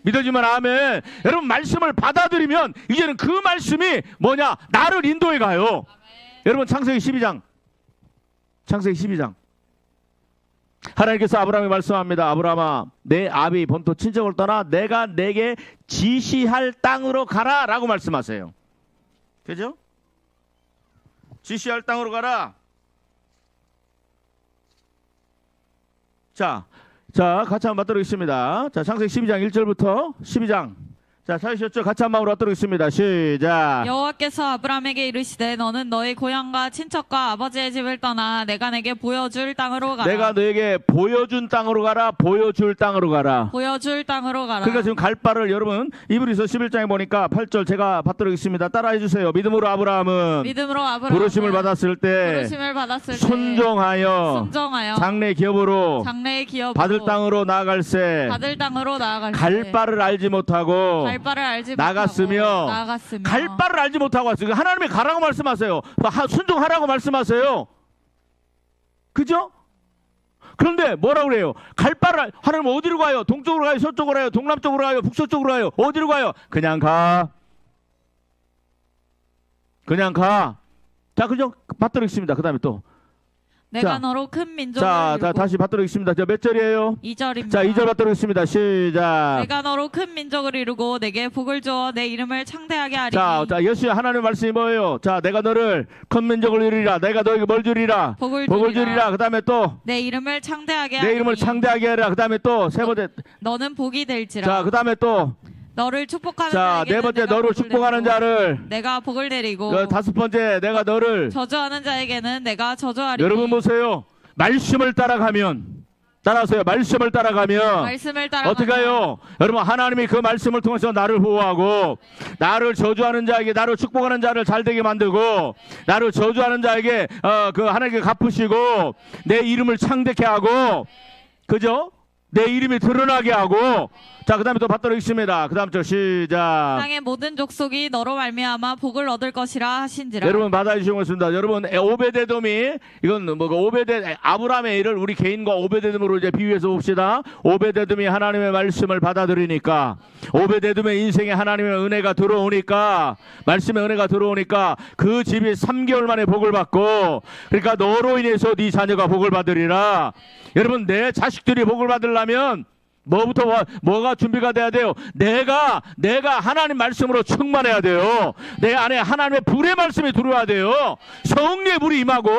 믿어지면 아멘. 여러분, 말씀을 받아들이면 이제는 그 말씀이 뭐냐? 나를 인도해 가요. 여러분, 창세기 12장 하나님께서 아브라함에게 말씀합니다. 아브라함아, 내 아비 본토 친척을 떠나 내가 내게 지시할 땅으로 가라 라고 말씀하세요. 그죠? 지시할 땅으로 가라. 자, 같이 한번 받도록 있습니다. 자, 창세기 12장 1절부터 12장. 자, 찾으셨죠? 같이 한 마음으로 받도록 있습니다. 시작. 여호와께서 아브라함에게 이르시되 너는 너의 고향과 친척과 아버지의 집을 떠나 내가 내게 보여줄 땅으로 가라. 내가 너에게 보여준 땅으로 가라. 보여줄 땅으로 가라. 보여줄 땅으로 가라. 그러니까 지금 갈 바를 여러분 이브리서 11장에 보니까 8절 제가 받도록 있습니다. 따라해 주세요. 믿음으로 아브라함은 부르심을 받았을 때 순종하여 장래 기업으로 받을 땅으로 나아갈새 갈 바를 알지 못하고 나갔으며 갈 바를 알지 못하고 왔어요. 하나님이 가라고 말씀하세요. 순종하라고 말씀하세요. 그죠? 그런데 뭐라고 그래요? 갈 바를, 하나님 어디로 가요? 동쪽으로 가요? 서쪽으로 가요? 동남쪽으로 가요? 북서쪽으로 가요? 어디로 가요? 그냥 가. 자, 그죠? 받도록 있습니다. 그 다음에 또 내가 너로 큰 민족을 자, 이루고. 다시 받도록 있습니다. 자, 몇 절이에요? 2절입니다. 자, 2절 받도록 있습니다. 시작. 내가 너로 큰 민족을 이루고 내게 복을 주어 내 이름을 창대하게 하리니. 자, 예수의 하나님의 말씀이 뭐예요? 자, 내가 너를 큰 민족을 이루리라. 내가 너에게 뭘 주리라? 복을 주리라. 그 다음에 또 내 이름을 창대하게 하리니. 내 이름을 창대하게 하리라. 그 다음에 또 세 번째. 너는 복이 될지라. 자, 그 다음에 또 너를 축복하는 자, 네 번째 너를 축복하는 자를 내가 복을 내리고. 그 다섯 번째 내가 너를 저주하는 자에게는 내가 저주하리니. 여러분 보세요. 말씀을 따라가면 따라하세요. 말씀을 따라가면 어떻게 해요? 여러분, 하나님이 그 말씀을 통해서 나를 보호하고 나를 저주하는 자에게 나를 축복하는 자를 잘되게 만들고 나를 저주하는 자에게 그 하나님께 갚으시고 내 이름을 창대케 하고, 그죠? 내 이름이 드러나게 하고. 자, 그 다음에 또 받도록 있습니다. 그 다음 절 시작. 땅의 모든 족속이 너로 말미암아 복을 얻을 것이라 하신지라. 여러분 받아주시고 있습니다. 여러분, 오베데돔이 이건 아브라함의 일을 우리 개인과 오베데돔으로 이제 비유해서 봅시다. 오베데돔이 하나님의 말씀을 받아들이니까, 오베데돔의 인생에 하나님의 은혜가 들어오니까, 말씀의 은혜가 들어오니까 그 집이 3개월 만에 복을 받고, 그러니까 너로 인해서 네 자녀가 복을 받으리라. 여러분, 내 자식들이 복을 받으려면 뭐가 준비가 돼야 돼요? 내가 하나님 말씀으로 충만해야 돼요. 내 안에 하나님의 불의 말씀이 들어와야 돼요. 성령의 불이 임하고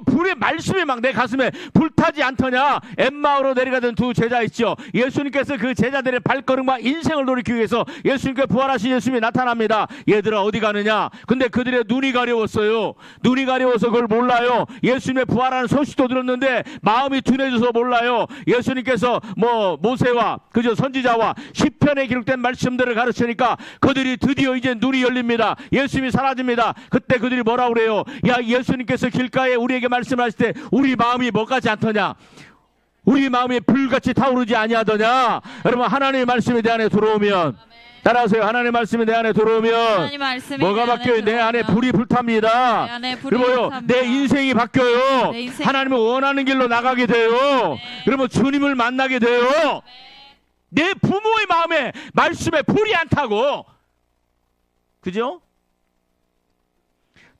불의 말씀이 막 내 가슴에 불타지 않더냐. 엠마오로 내려가던 두 제자 있죠. 예수님께서 그 제자들의 발걸음과 인생을 돌이키기 위해서 예수님께 부활하신 예수님이 나타납니다. 얘들아 어디 가느냐. 근데 그들의 눈이 가려웠어요. 눈이 가려워서 그걸 몰라요. 예수님의 부활하는 소식도 들었는데 마음이 둔해져서 몰라요. 예수님께서 모세와 그저 선지자와 시편에 기록된 말씀들을 가르치니까 그들이 드디어 이제 눈이 열립니다. 예수님이 사라집니다. 그때 그들이 뭐라고 그래요? 야, 예수님께서 길가에 우리에게 말씀하실 때 우리 마음이 뭐같지 않더냐? 우리 마음이 불같이 타오르지 아니하더냐? 여러분, 하나님의 말씀이 내 안에 들어오면 따라하세요. 하나님의 말씀이 내 안에 들어오면 하나님 말씀이 뭐가 내 안에 바뀌어요? 내 안에 들어오면 불이 불탑니다. 내 안에 불이 그리고요, 불탑니다. 내 인생이 바뀌어요. 내 인생- 하나님을 원하는 길로 나가게 돼요. 그러면 주님을 만나게 돼요. 내 부모의 마음에 말씀에 불이 안 타고, 그죠?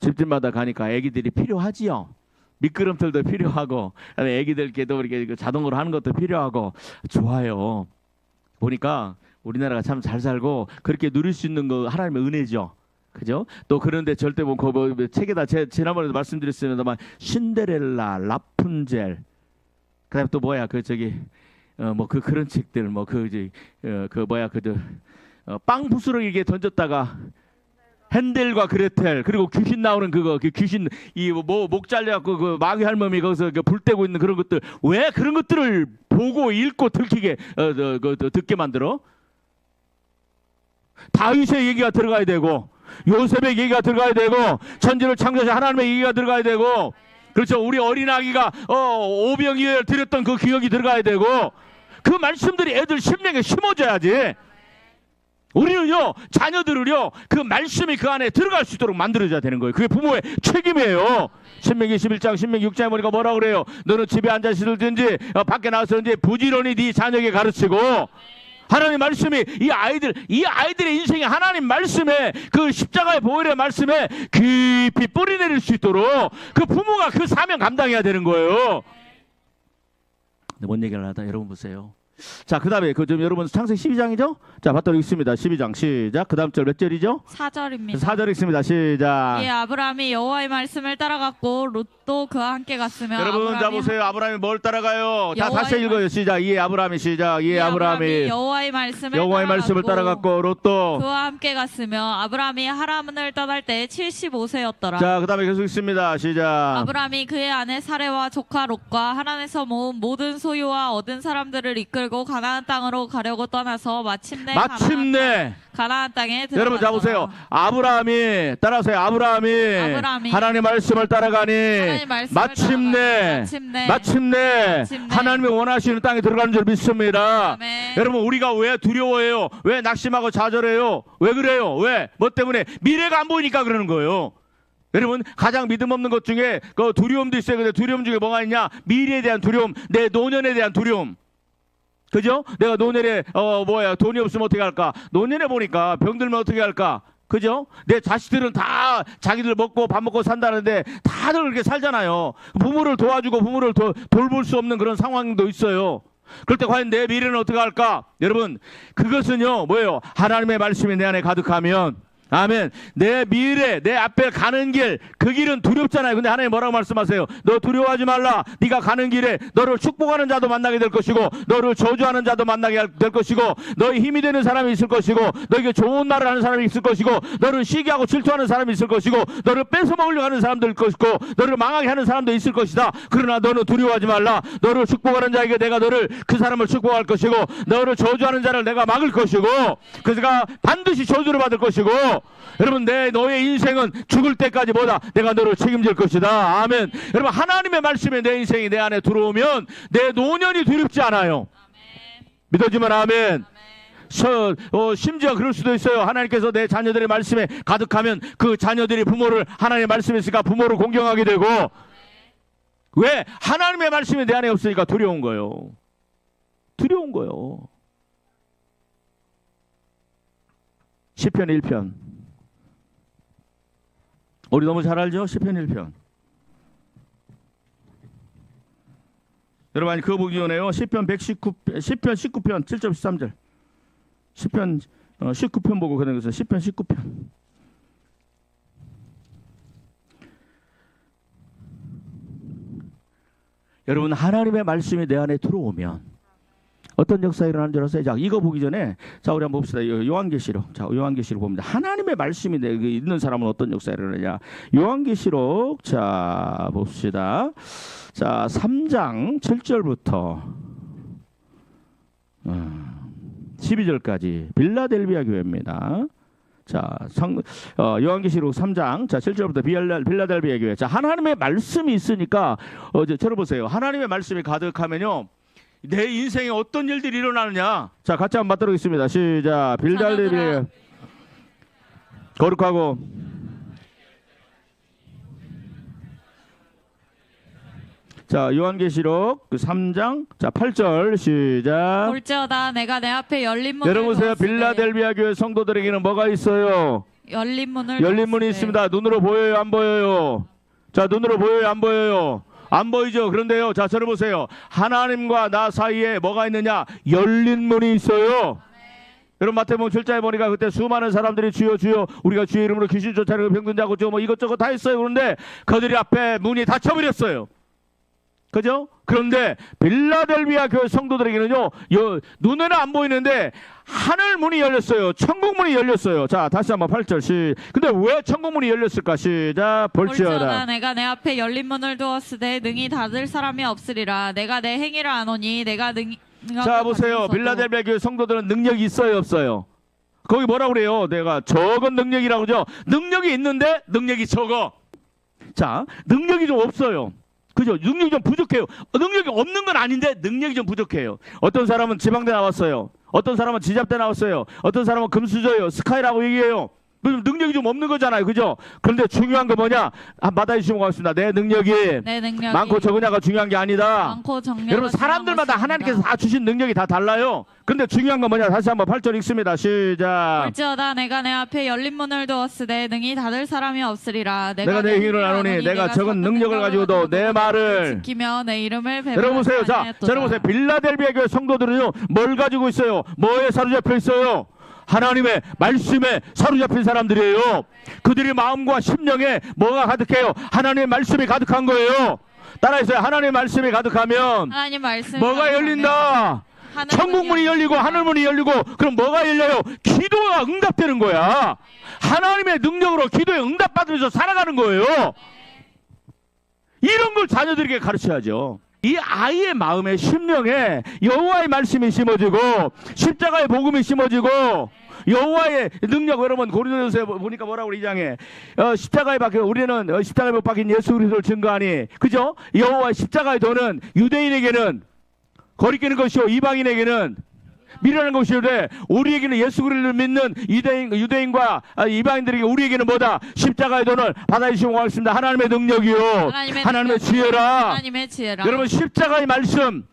집집마다 가니까 애기들이 필요하지요. 미끄럼틀도 필요하고, 그다음에 애기들께도 이렇게 그 자동으로 하는 것도 필요하고, 좋아요. 보니까 우리나라가 참 잘 살고 그렇게 누릴 수 있는 거 하나님의 은혜죠. 그죠? 또 그런데 절대 뭐 책에다 지난번에도 말씀드렸습니다만 신데렐라, 라푼젤, 그다음에 또 뭐야 그 저기 뭐 그런 책들 뭐 빵 부스러기에 던졌다가 핸델과 그레텔, 그리고 귀신 나오는 그거, 그 귀신 이 뭐 목 잘려갖고 그 마귀 할멈이 거기서 불 떼고 있는 그런 것들, 왜 그런 것들을 보고 읽고 들키게 듣게 만들어? 다윗의 얘기가 들어가야 되고, 요셉의 얘기가 들어가야 되고, 천지를 창조하신 하나님의 얘기가 들어가야 되고, 그렇죠. 우리 어린 아기가 오병이어를 드렸던 그 기억이 들어가야 되고, 그 말씀들이 애들 심령에 심어져야지. 우리는요, 자녀들을요, 그 말씀이 그 안에 들어갈 수 있도록 만들어줘야 되는 거예요. 그게 부모의 책임이에요. 신명기 11장, 신명기 6장에 보니까 뭐라 그래요? 너는 집에 앉아 있을든지 밖에 나가서든지 부지런히 네 자녀에게 가르치고, 하나님 말씀이 이 아이들의 인생에 하나님 말씀에 그 십자가의 보혈의 말씀에 깊이 뿌리 내릴 수 있도록 그 부모가 그 사명 감당해야 되는 거예요. 뭔 얘기를 하다 여러분 보세요. 자, 그 다음에 좀 여러분 창세기 12장이죠? 자, 받도록 있습니다. 12장 시작. 그 다음 절 몇 절이죠? 4절입니다. 4절 읽습니다. 시작. 예, 아브라함이 여호와의 말씀을 따라갔고 롯도 그와 함께 갔으며 여러분 자 보세요. 아브라함이 뭘 따라가요? 다 여호와의 다시 읽어요. 시작. 예, 아브라함이 시작. 예, 아브라함이 여호와의 말씀을 따라갔고 롯도 그와 함께 갔으며 아브라함이 하란을 떠날 때 75세였더라. 자, 그 다음에 계속 있습니다. 시작. 아브라함이 그의 아내 사레와 조카 롯과 하란에서 모은 모든 소유와 얻은 사람들을 이끌고 가나안 땅으로 가려고 떠나서 마침내 가나안 땅에 들어갔더라. 여러분 자 보세요. 아브라함이 따라하세요. 아브라함이 하나님의 말씀을 따라가니 마침내 하나님이 원하시는 땅에 들어가는 줄 믿습니다. 아멘. 여러분 우리가 왜 두려워해요? 왜 낙심하고 좌절해요? 왜 그래요? 왜? 뭐 때문에? 미래가 안 보이니까 그러는 거예요. 여러분 가장 믿음 없는 것 중에 그 두려움도 있어요. 근데 두려움 중에 뭐가 있냐? 미래에 대한 두려움, 내 노년에 대한 두려움. 그죠? 내가 노년에 돈이 없으면 어떻게 할까? 노년에 보니까 병들면 어떻게 할까? 그죠? 내 자식들은 다 자기들 먹고 밥 먹고 산다는데 다들 그렇게 살잖아요. 부모를 도와주고 부모를 돌볼 수 없는 그런 상황도 있어요. 그럴 때 과연 내 미래는 어떻게 할까? 여러분 그것은요 뭐예요? 하나님의 말씀이 내 안에 가득하면, 아멘. 내 미래, 내 앞에 가는 길, 그 길은 두렵잖아요. 근데 하나님 뭐라고 말씀하세요? 너 두려워하지 말라. 네가 가는 길에 너를 축복하는 자도 만나게 될 것이고, 너를 저주하는 자도 만나게 될 것이고, 너의 힘이 되는 사람이 있을 것이고, 너에게 좋은 말을 하는 사람이 있을 것이고, 너를 시기하고 질투하는 사람이 있을 것이고, 너를 뺏어 먹으려고 하는 사람도 있을 것이고, 너를 망하게 하는 사람도 있을 것이다. 그러나 너는 두려워하지 말라. 너를 축복하는 자에게 내가 그 사람을 축복할 것이고, 너를 저주하는 자를 내가 막을 것이고, 그가 반드시 저주를 받을 것이고, 여러분 너의 인생은 죽을 때까지 내가 너를 책임질 것이다. 아멘. 여러분 하나님의 말씀이 내 인생이 내 안에 들어오면 내 노년이 두렵지 않아요. 아멘. 믿어지면 아멘. 심지어 그럴 수도 있어요. 하나님께서 내 자녀들의 말씀에 가득하면 그 자녀들이 하나님의 말씀이 있으니까 부모를 공경하게 되고, 왜? 하나님의 말씀이 내 안에 없으니까 두려운 거예요. 두려운 거예요. 시편 1편. 우리 너무 잘 알죠? 시편 1편. 여러분 그거 보기 전에요. 시편 19편 7절 13절. 시편 19편 보고 그런 것은 시편 19편. 여러분 하나님의 말씀이 내 안에 들어오면 어떤 역사가 일어나는 줄 아세요? 자, 이거 보기 전에 자 우리 한번 봅시다. 요한계시록. 자, 요한계시록 봅니다. 하나님의 말씀이 있는 사람은 어떤 역사가 일어나냐? 요한계시록. 자, 봅시다. 자, 3장 7절부터 12절까지 빌라델비아 교회입니다. 자, 요한계시록 3장 자 7절부터 빌라델비아 교회. 자, 하나님의 말씀이 있으니까 들어보세요. 하나님의 말씀이 가득하면요. 내 인생에 어떤 일들이 일어나느냐. 자, 같이 한번 맞도록 있습니다. 시작. 빌달리비 자녀들아. 거룩하고 자, 요한계시록 그 3장 자 8절 시작. 볼지어다 내가 내 앞에 열린 문을 여러분 보세요. 두었으되 빌라델비아 교회 성도들에게는 뭐가 있어요? 열린 문을 열린 문이 두었으되 있습니다. 눈으로 보여요, 안 보여요? 자, 눈으로 보여요, 안 보여요? 안 보이죠? 그런데요, 자, 저를 보세요. 하나님과 나 사이에 뭐가 있느냐? 열린 문이 있어요. 여러분 마태복음 7장에 보니까 그때 수많은 사람들이 주여 주여 우리가 주의 이름으로 귀신 쫓아내고 병든 자고 뭐 이것저것 다 했어요. 그런데 그들이 앞에 문이 닫혀버렸어요. 그죠? 그런데 빌라델비아 교회 성도들에게는요, 눈에는 안 보이는데 하늘 문이 열렸어요. 천국 문이 열렸어요. 자, 다시 한번 8절 근데 왜 천국 문이 열렸을까? 시작. 볼지어다 내가 내 앞에 열린 문을 두었으되 능히 닫을 사람이 없으리라. 내가 내 행위를 아노니 내가 자, 보세요. 빌라델비아 교회 성도들은 능력이 있어요, 없어요? 거기 뭐라고 그래요? 내가 적은 능력이라고 그러죠? 능력이 있는데 능력이 적어. 자, 능력이 좀 없어요. 그죠? 능력이 좀 부족해요. 능력이 없는 건 아닌데 능력이 좀 부족해요. 어떤 사람은 지방대 나왔어요. 어떤 사람은 지잡대 나왔어요. 어떤 사람은 금수저예요. 스카이라고 얘기해요. 능력이 좀 없는 거잖아요. 그죠? 그런데 중요한 거 뭐냐? 받아주시면 고맙습니다. 내 능력이 많고 적으냐가 중요한 게 아니다. 많고 적냐가 여러분 사람들마다 하나님께서 다 주신 능력이 다 달라요. 근데 중요한 건 뭐냐? 다시 한번 8절 읽습니다. 시작. 볼지어다 내가 내 앞에 열린 문을 두었으되 능히 닫을 사람이 없으리라. 내가 내 힘을 아노니 내가 적은 능력을 가지고도 내 말을 지키며 내 이름을 여러분 보세요. 자, 여러분 보세요. 빌라델비아 교회 성도들은요, 뭘 가지고 있어요? 뭐에 사로잡혀 있어요? 하나님의 말씀에 사로잡힌 사람들이에요. 그들의 마음과 심령에 뭐가 가득해요? 하나님의 말씀이 가득한 거예요. 따라해서요. 하나님의 말씀이 가득하면 하나님 말씀 뭐가 열린다? 천국문이 열리고 하늘문이 열리고 그럼 뭐가 열려요? 기도가 응답되는 거야. 하나님의 능력으로 기도에 응답받으면서 살아가는 거예요. 이런 걸 자녀들에게 가르쳐야죠. 이 아이의 마음에 심령에 여호와의 말씀이 심어지고 십자가의 복음이 심어지고 여호와의 능력. 여러분 고린도전서에 보니까 뭐라고 이 장에 십자가에 박혀 우리는 십자가에 못 박힌 예수 그리스도를 증거하니 그죠? 여호와의 십자가의 도는 유대인에게는 거리끼는 것이요 이방인에게는 미련한 것이오되 우리에게는 예수 그리스도를 믿는 유대인과 이방인들에게 우리에게는 뭐다? 십자가의 돈을 받아주시고 하겠습니다. 하나님의 능력이요 하나님의 지혜라. 하나님의 지혜라. 여러분 십자가의 말씀,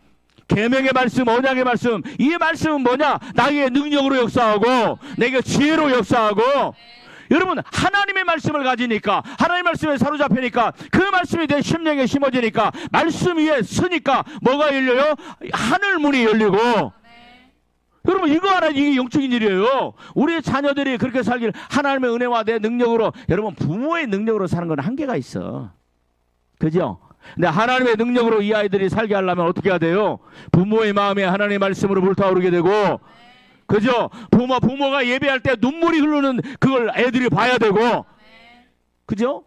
계명의 말씀, 언약의 말씀, 이 말씀은 뭐냐? 나의 능력으로 역사하고 내게 지혜로 역사하고. 여러분 하나님의 말씀을 가지니까 하나님의 말씀에 사로잡히니까 그 말씀이 내 심령에 심어지니까 말씀 위에 서니까 뭐가 열려요? 하늘 문이 열리고. 여러분 이거 하나 이게 영적인 일이에요. 우리의 자녀들이 그렇게 살기를 하나님의 은혜와 내 능력으로. 여러분 부모의 능력으로 사는 건 한계가 있어. 그죠? 근데 하나님의 능력으로 이 아이들이 살게 하려면 어떻게 해야 돼요? 부모의 마음에 하나님의 말씀으로 불타오르게 되고. 그죠? 부모가 예배할 때 눈물이 흐르는 그걸 애들이 봐야 되고. 그죠?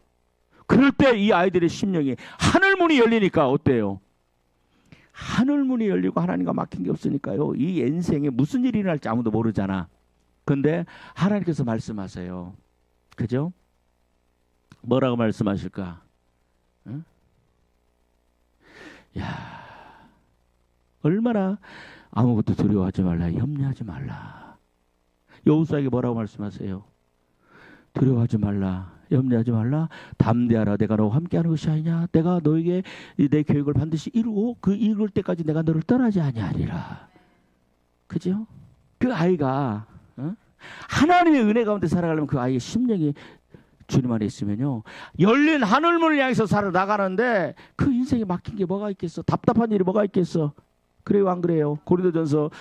그럴 때 이 아이들의 심령이 하늘문이 열리니까 어때요? 하늘문이 열리고 하나님과 막힌 게 없으니까요. 이 인생에 무슨 일이 일어날지 아무도 모르잖아. 근데 하나님께서 말씀하세요. 그죠? 뭐라고 말씀하실까? 응? 야, 얼마나 아무것도 두려워하지 말라, 염려하지 말라. 여호수아에게 뭐라고 말씀하세요? 두려워하지 말라, 염려하지 말라, 담대하라. 내가 너와 함께하는 것이 아니냐. 내가 너에게 내 계획을 반드시 이루고 그 이룰 때까지 내가 너를 떠나지 아니하리라. 그죠? 그 아이가 하나님의 은혜 가운데 살아가려면 그 아이의 심령이 주님 안에 있으면요, 열린 하늘문을 향해서 살아나가는데 그 인생에 막힌 게 뭐가 있겠어? 답답한 일이 뭐가 있겠어? 그래요, 안 그래요? 고린도전서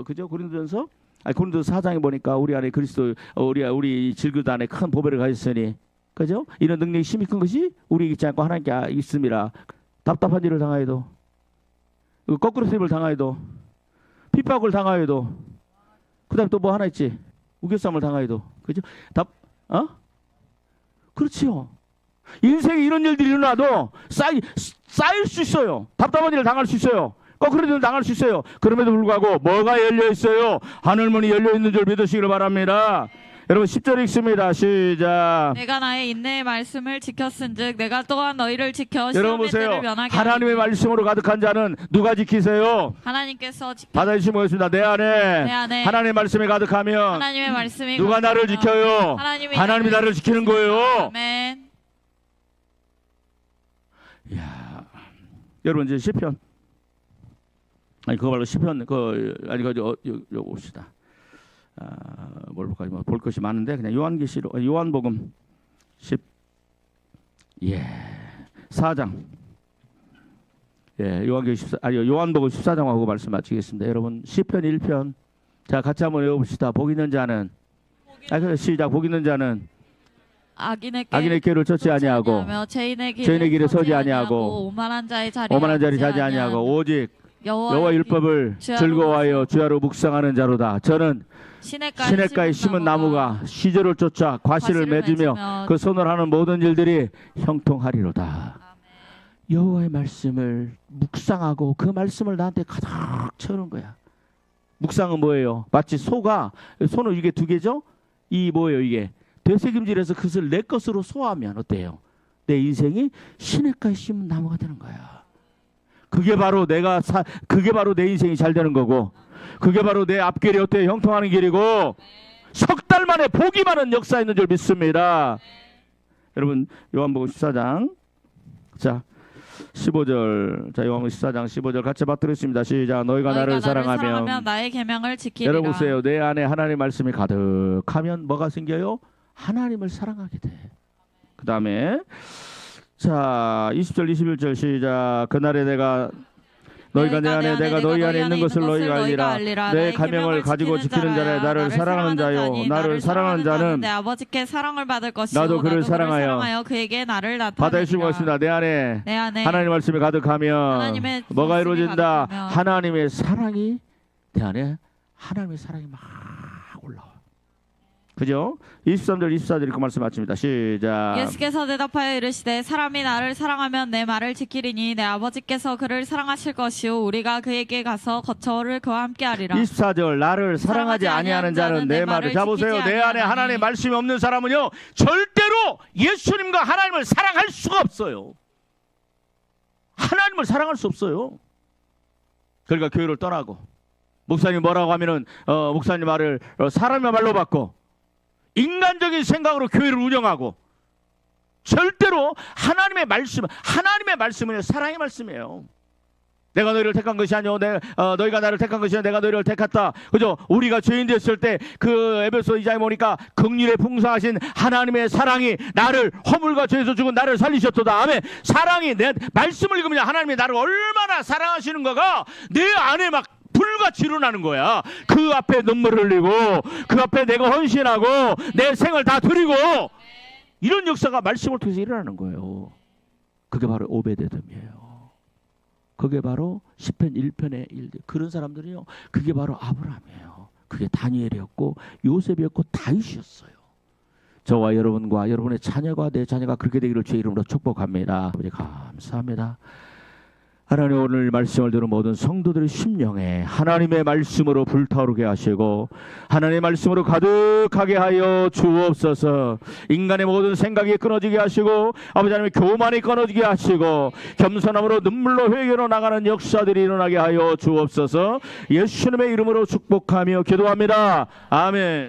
그죠? 고린도전서 4장에 보니까 우리 안에 그리스도 우리 질그릇 안에 큰 보배를 가졌으니, 그죠? 이런 능력이 심히 큰 것이 우리에게 있지 않고 하나님께 있습니다. 답답한 일을 당하여도, 거꾸로 수입을 당하여도, 핍박을 당하여도, 그다음 또 뭐 하나 있지? 우겨쌈을 당하여도, 그죠? 그렇지요. 인생에 이런 일들이 일어나도 쌓일 수 있어요. 답답한 일을 당할 수 있어요. 거꾸로 일을 당할 수 있어요. 그럼에도 불구하고 뭐가 열려 있어요? 하늘문이 열려 있는 줄 믿으시기를 바랍니다. 여러분 10절 읽습니다. 시작. 내가 나의 인내의 말씀을 지켰은즉 내가 또한 너희를 지켜 여러분 시험의 보세요. 때를 면하게 하나님의 하리니. 말씀으로 가득한 자는 누가 지키세요? 하나님께서 지켜 받아주시면 보겠습니다. 내 안에 하나님의 말씀이 가득하면 하나님의 말씀이 누가 나를 가득하며 지켜요? 하나님이 하나님이 나를 지키는 거예요. 아멘. 이야, 여러분 이제 시편 아니 그거 말고 시편 아니 그거 봅시다. 뭘 볼까요? 볼 것이 많은데 그냥 요한복음 4장. 요한복음 14장 하고 말씀 마치겠습니다. 여러분 시편 1편. 자, 같이 한번 외워봅시다. 복 있는 자는 시작. 복 있는 자는 악인의 길을 쫓지 아니하고 죄인의 길에 서지 아니하고 오만한 자의 자리 자지 아니하고 오직 여호와 율법을 즐거워하여 주야로 묵상하는 자로다. 저는 시냇가에 심은 나무가 시절을 쫓아 과실을 맺으며 그 손을 하는 모든 일들이 형통하리로다. 여호와의 말씀을 묵상하고 그 말씀을 나한테 가득 채우는 거야. 묵상은 뭐예요? 마치 소는 이게 두 개죠? 이 뭐예요 이게? 되새김질해서 그것을 내 것으로 소화하면 어때요? 내 인생이 시냇가에 심은 나무가 되는 거야. 그게 바로 그게 바로 내 인생이 잘 되는 거고, 그게 바로 내 앞길이 어때요? 형통하는 길이고, 석 달 만에 복이 많은 역사 있는 줄 믿습니다. 여러분 요한복음 14장 자 15절 자 요한복음 14장 15절 같이 받들었습니다. 시작. 너희가 나를 사랑하면 나의 계명을 지키리라. 여러분 보세요. 내 안에 하나님 말씀이 가득하면 뭐가 생겨요? 하나님을 사랑하게 돼. 그 다음에 자 20절 21절 시작. 그날에 너희가 내 안에 내가 너희 안에 있는 것을 너희가 알리라. 내 계명을 가지고 지키는 자라. 나를 사랑하는 자요. 나를 사랑하는 자는 내 아버지께 사랑을 받을 것이요 나도 그를 사랑하여 그에게 나를 받아주시고 나타내리라. 있습니다. 내 안에 하나님 말씀이 가득하면 하나님의 뭐가 말씀이 이루어진다? 가득하면 하나님의 사랑이 내 안에 하나님의 사랑이 막 올라와. 그죠? 23절 24절 그 말씀 마칩니다. 시작. 예수께서 대답하여 이르시되 사람이 나를 사랑하면 내 말을 지키리니 내 아버지께서 그를 사랑하실 것이요 우리가 그에게 가서 거처를 그와 함께 하리라. 24절 나를 사랑하지 아니하는 자는 내 말을 자 보세요. 내 안에 하나님의 말씀이 없는 사람은요 절대로 예수님과 하나님을 사랑할 수가 없어요. 하나님을 사랑할 수 없어요. 그러니까 교회를 떠나고 목사님 뭐라고 하면은 목사님 말을 사람의 말로 받고 인간적인 생각으로 교회를 운영하고 절대로 하나님의 말씀은 사랑의 말씀이에요. 내가 너희를 택한 것이 아니오 너희가 나를 택한 것이 아니오 내가 너희를 택했다. 그죠? 우리가 죄인 됐을 때 그 에베소 2장에 보니까 긍휼에 풍성하신 하나님의 사랑이 나를 허물과 죄에서 죽은 나를 살리셨도다. 아멘. 사랑이 내 말씀을 읽으면 하나님이 나를 얼마나 사랑하시는가가 내 안에 막 불같이 일어나는 거야. 그 앞에 눈물을 흘리고 그 앞에 내가 헌신하고 내 생을 다 드리고 이런 역사가 말씀을 통해서 일어나는 거예요. 그게 바로 오베데돔이에요. 그게 바로 시편 1편의 일들. 그런 사람들이요. 그게 바로 아브라함이에요. 그게 다니엘이었고 요셉이었고 다윗이었어요. 저와 여러분과 여러분의 자녀가 내 자녀가 그렇게 되기를 주의 이름으로 축복합니다. 아버지 감사합니다. 하나님 오늘 말씀을 들은 모든 성도들의 심령에 하나님의 말씀으로 불타오르게 하시고 하나님의 말씀으로 가득하게 하여 주옵소서. 인간의 모든 생각이 끊어지게 하시고 아버지 하나님의 교만이 끊어지게 하시고 겸손함으로 눈물로 회개로 나가는 역사들이 일어나게 하여 주옵소서. 예수님의 이름으로 축복하며 기도합니다. 아멘.